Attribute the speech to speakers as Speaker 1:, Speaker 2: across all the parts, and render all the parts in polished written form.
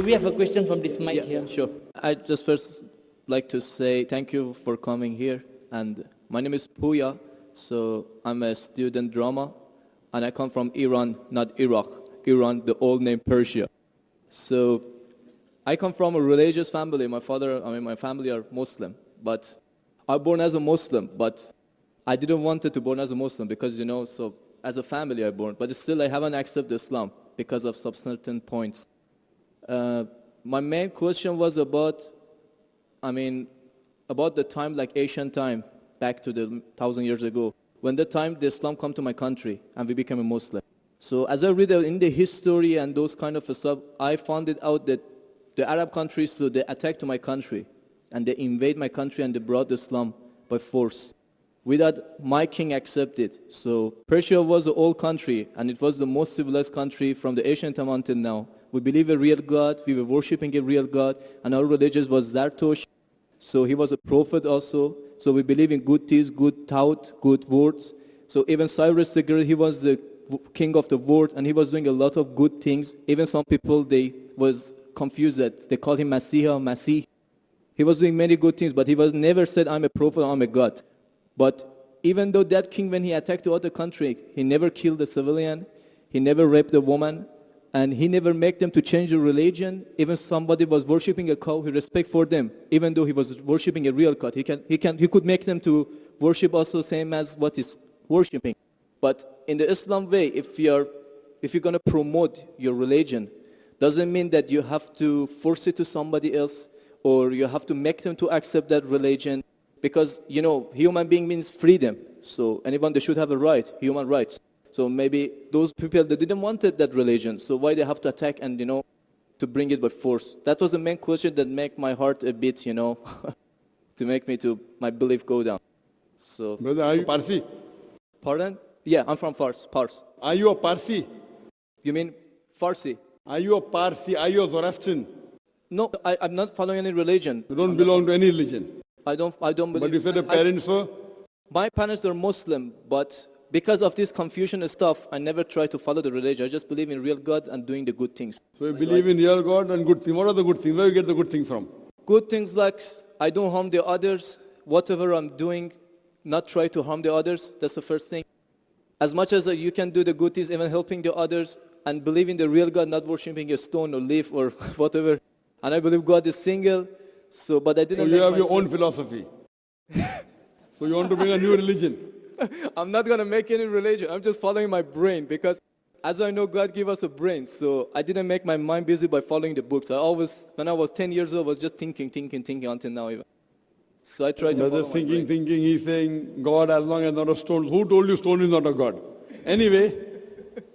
Speaker 1: Do we have a question from this mic here?
Speaker 2: Sure. I just first like to say thank you for coming here. And my name is Puya. So I'm a student drama, and I come from Iran, not Iraq. Iran, the old name Persia. So I come from a religious family. My family are Muslim, but I was born as a Muslim, but I didn't want to born as a Muslim because, so as a family I born, but still I haven't accepted Islam because of some certain points. My main question was about the time, like ancient time, back to the 1,000 years ago, when the time the Islam come to my country and we became a Muslim. So as I read in the history and those kind of stuff, I found it out that the Arab countries, so they attacked my country and they invade my country and they brought Islam by force without my king accepted. So Persia was an old country and it was the most civilized country from the ancient time until now. We believe a real God, we were worshipping a real God, and our religion was Zartosh. So he was a prophet also. So we believe in good deeds, good thought, good words. So even Cyrus the Great, he was the king of the world, and he was doing a lot of good things. Even some people, they was confused that they called him Masih. He was doing many good things, but he was never said, I'm a prophet, I'm a God. But even though that king, when he attacked the other country, he never killed a civilian, he never raped a woman, and he never made them to change the religion. Even somebody was worshipping a cow, he respect for them, even though he was worshipping a real God. He could make them to worship also same as what he's worshipping. But in the Islam way, if you're going to promote your religion, doesn't mean that you have to force it to somebody else or you have to make them to accept that religion, because human being means freedom. So anyone, they should have a right, human rights. So maybe those people, they didn't want that religion, so why they have to attack and to bring it by force? That was the main question that make my heart a bit to make me to my belief go down. So
Speaker 3: Brother, are you Parsi?
Speaker 2: Pardon? Yeah, I'm from Pars.
Speaker 3: Are you a Parsi?
Speaker 2: You mean Farsi?
Speaker 3: Are you a Parsi? Are you a Zoroastrian?
Speaker 2: No, I'm not following any religion.
Speaker 3: You don't belong to any religion.
Speaker 2: I don't believe.
Speaker 3: But you said your parents were?
Speaker 2: My parents are Muslim, but because of this confusion and stuff, I never try to follow the religion. I just believe in real God and doing the good things.
Speaker 3: So you believe in real God and good things. What are the good things? Where do you get the good things from?
Speaker 2: Good things like I don't harm the others. Whatever I'm doing, not try to harm the others. That's the first thing. As much as you can do the good things, even helping the others, and believe in the real God, not worshipping a stone or leaf or whatever. And I believe God is single. But I didn't.
Speaker 3: So you have your own philosophy. So you want to bring a new religion.
Speaker 2: I'm not going to make any religion. I'm just following my brain, because as I know, God gave us a brain. So I didn't make my mind busy by following the books. When I was 10 years old, I was just thinking until now even. So I tried to follow my brain.
Speaker 3: Thinking, he's saying, God as long as not a stone. Who told you stone is not a God? Anyway,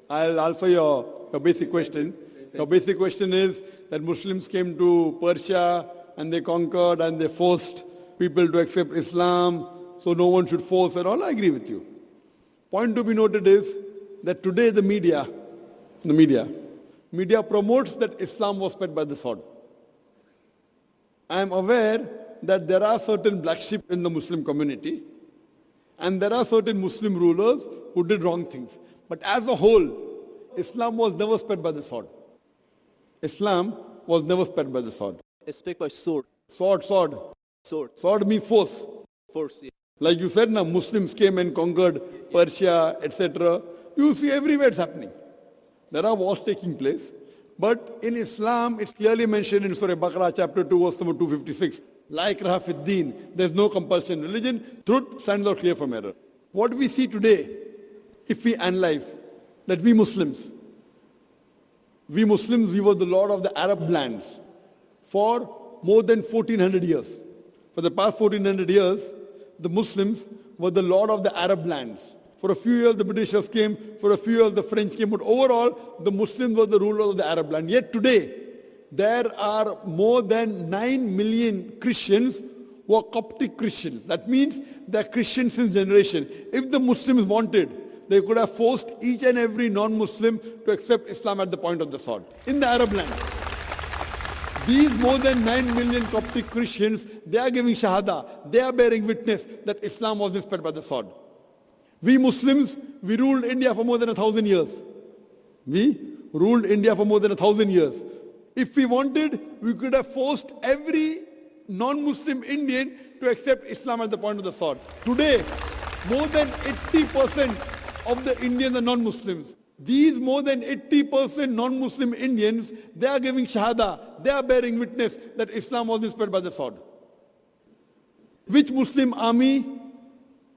Speaker 3: I'll answer your basic question. Your basic question is that Muslims came to Persia and they conquered and they forced people to accept Islam. So no one should force at all. I agree with you. Point to be noted is that today the media promotes that Islam was spread by the sword. I am aware that there are certain black sheep in the Muslim community and there are certain Muslim rulers who did wrong things. But as a whole, Islam was never spread by the sword. Islam was never spread by the sword.
Speaker 2: It's spread by sword.
Speaker 3: Sword. Sword means force.
Speaker 2: Force, yeah.
Speaker 3: Like you said, now Muslims came and conquered Persia, etc. You see everywhere it's happening. There are wars taking place. But in Islam, it's clearly mentioned in Surah Baqarah, chapter 2, verse number 256. La ikraha fid deen. There's no compulsion in religion. Truth stands out clear from error. What we see today, if we analyze, that we Muslims, we were the lord of the Arab lands for more than 1400 years. For the past 1400 years, the Muslims were the lord of the Arab lands. For a few years the Britishers came, for a few years the French came, but overall the Muslims were the rulers of the Arab land. Yet today, there are more than 9 million Christians who are Coptic Christians. That means they're Christians since generation. If the Muslims wanted, they could have forced each and every non-Muslim to accept Islam at the point of the sword in the Arab land. These more than 9 million Coptic Christians, they are giving Shahada. They are bearing witness that Islam was spread by the sword. We Muslims, we ruled India for more than 1,000 years. We ruled India for more than 1,000 years. If we wanted, we could have forced every non-Muslim Indian to accept Islam at the point of the sword. Today, more than 80% of the Indians are non-Muslims. These more than 80% non-Muslim Indians, they are giving shahada, they are bearing witness that Islam was inspired by the sword. Which Muslim army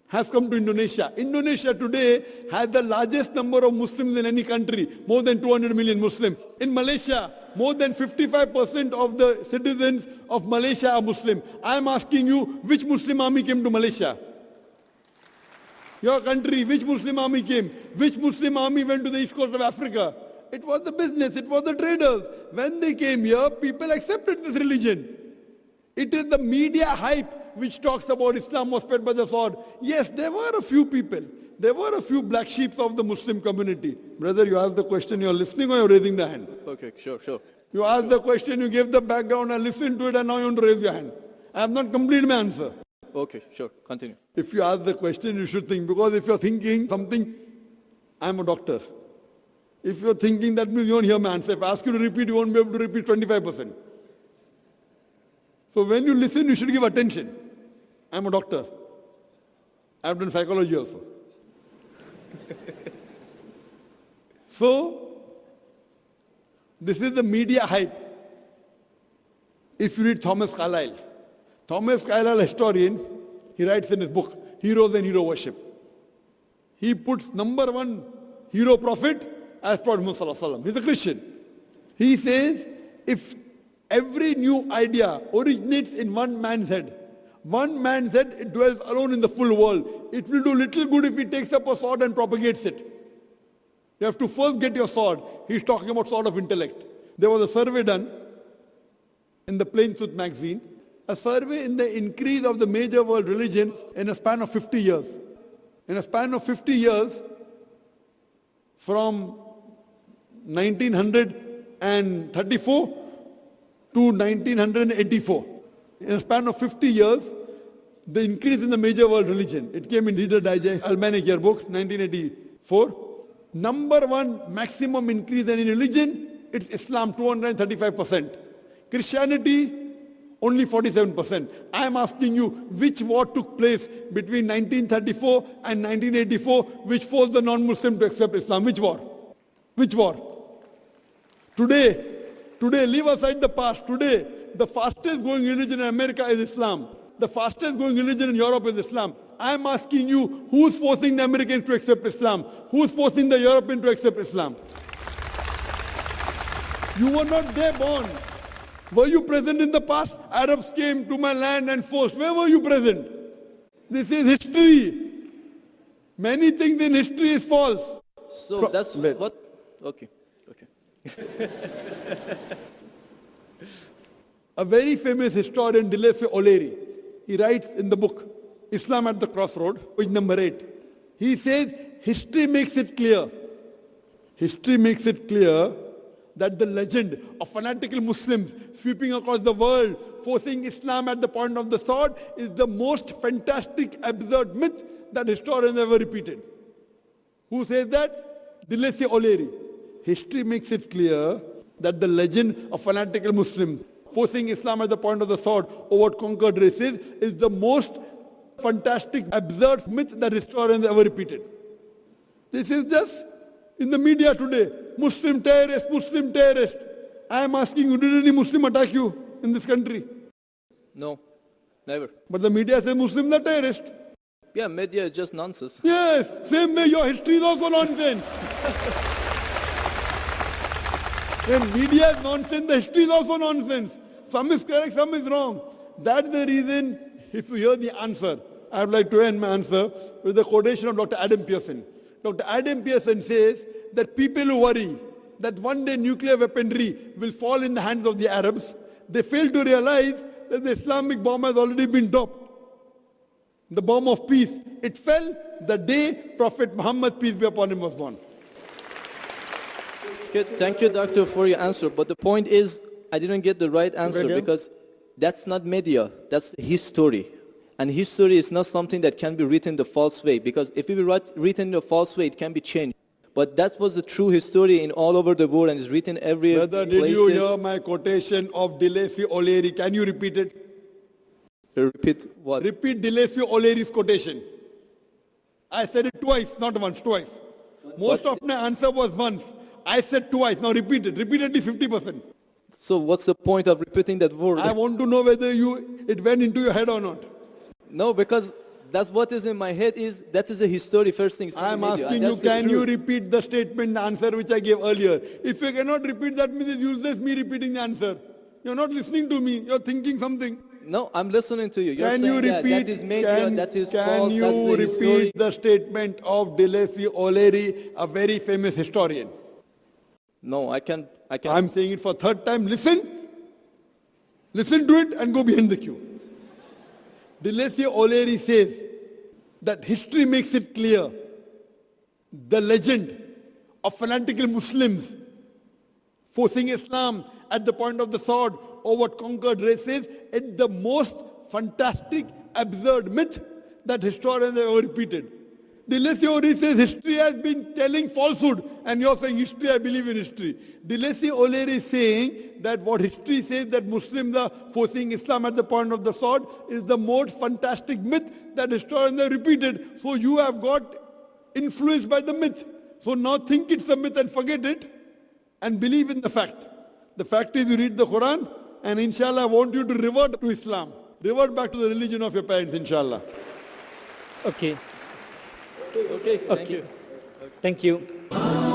Speaker 3: has come to Indonesia? Indonesia today has the largest number of Muslims in any country, more than 200 million Muslims. In Malaysia, more than 55% of the citizens of Malaysia are Muslim. I am asking you, which Muslim army came to Malaysia? Your country, which Muslim army came? Which Muslim army went to the east coast of Africa? It was the business, it was the traders. When they came here, people accepted this religion. It is the media hype which talks about Islam was spread by the sword. Yes, there were a few people. There were a few black sheep of the Muslim community. Brother, you asked the question, you're listening or you're raising the hand?
Speaker 2: Okay, sure.
Speaker 3: You asked the question, you gave the background, I listened to it, and now you want to raise your hand. I have not completed my answer.
Speaker 2: Okay, sure. Continue.
Speaker 3: If you ask the question, you should think. Because if you're thinking something, I'm a doctor. If you're thinking, that means you won't hear my answer. If I ask you to repeat, you won't be able to repeat 25%. So when you listen, you should give attention. I'm a doctor. I've done psychology also. So, this is the media hype. If you read Thomas Carlyle, historian, he writes in his book, Heroes and Hero Worship. He puts number one hero prophet as Prophet Muhammad Sallallahu Alaihi Wasallam. He's a Christian. He says, if every new idea originates in one man's head, it dwells alone in the full world. It will do little good if he takes up a sword and propagates it. You have to first get your sword. He's talking about sword of intellect. There was a survey done in the Plain Truth magazine, a survey in the increase of the major world religions in a span of 50 years. In a span of 50 years, from 1934 to 1984. In a span of 50 years, the increase in the major world religion. It came in Reader Digest, Almanac Yearbook, 1984. Number one maximum increase in any religion, it's Islam, 235%. Christianity, only 47%. I am asking you, which war took place between 1934 and 1984, which forced the non-Muslim to accept Islam? Which war? Which war? Today, leave aside the past. Today, the fastest growing religion in America is Islam. The fastest growing religion in Europe is Islam. I am asking you, who's forcing the Americans to accept Islam? Who's forcing the Europeans to accept Islam? You were not there born. Were you present in the past? Arabs came to my land and forced. Where were you present? This is history. Many things in history is false.
Speaker 2: So that's what? Okay.
Speaker 3: A very famous historian, Dilese O'Leary, he writes in the book, Islam at the Crossroad, page number 8. He says, history makes it clear that the legend of fanatical Muslims sweeping across the world, forcing Islam at the point of the sword, is the most fantastic, absurd myth that historians ever repeated. Who says that? Dilese O'Leary. History makes it clear that the legend of fanatical Muslims forcing Islam at the point of the sword over conquered races is the most fantastic, absurd myth that historians ever repeated. This is just in the media today. Muslim terrorist. I am asking you, did any Muslim attack you in this country?
Speaker 2: No, never.
Speaker 3: But the media says Muslims are terrorists.
Speaker 2: Yeah, media is just nonsense.
Speaker 3: Yes, same way your history is also nonsense. When media is nonsense, the history is also nonsense. Some is correct, some is wrong. That's the reason, if you hear the answer, I would like to end my answer with the quotation of Dr. Adam Pearson. Dr. Adam Pearson says that people who worry that one day nuclear weaponry will fall in the hands of the Arabs, they fail to realize that the Islamic bomb has already been dropped. The bomb of peace. It fell the day Prophet Muhammad, peace be upon him, was born.
Speaker 2: Good. Thank you, doctor, for your answer. But the point is, I didn't get the right answer because that's not media. That's history. And history is not something that can be written the false way. Because if it be written in a false way, it can be changed. But that was the true history in all over the world and is written every
Speaker 3: Brother, did you
Speaker 2: places.
Speaker 3: hear my quotation of Deleuze O'Leary? Can you repeat it?
Speaker 2: Repeat what?
Speaker 3: Repeat Deleuze O'Leary's quotation. I said it twice, not once, twice. Most of my answer was once. I said twice. Now repeat it. Repeatedly 50%.
Speaker 2: So what's the point of repeating that word?
Speaker 3: I want to know whether it went into your head or not.
Speaker 2: No, because that's what is in my head is, that is the history first thing.
Speaker 3: I am asking you, can you repeat the statement, the answer which I gave earlier? If you cannot repeat, that means it's useless me repeating the answer. You're not listening to me. You're thinking something.
Speaker 2: No, I'm listening to you. You're
Speaker 3: Can
Speaker 2: saying
Speaker 3: you repeat?
Speaker 2: that is made, that is
Speaker 3: can
Speaker 2: false,
Speaker 3: you
Speaker 2: that's the history.
Speaker 3: repeat the statement of Deleuze O'Leary, a very famous historian?
Speaker 2: No, I can't.
Speaker 3: I'm saying it for third time. Listen to it and go behind the queue. Deleuze O'Leary says that history makes it clear the legend of fanatical Muslims forcing Islam at the point of the sword over conquered races is the most fantastic, absurd myth that historians have ever repeated. Deleuze O'Leary says history has been telling falsehood, and you're saying history, I believe in history. Deleuze O'Leary is saying that what history says that Muslims are forcing Islam at the point of the sword is the most fantastic myth that historians have repeated. So you have got influenced by the myth. So now think it's a myth and forget it and believe in the fact. The fact is you read the Quran and inshallah I want you to revert to Islam. Revert back to the religion of your parents, inshallah.
Speaker 1: Okay.
Speaker 2: Okay, thank you.
Speaker 1: Thank you.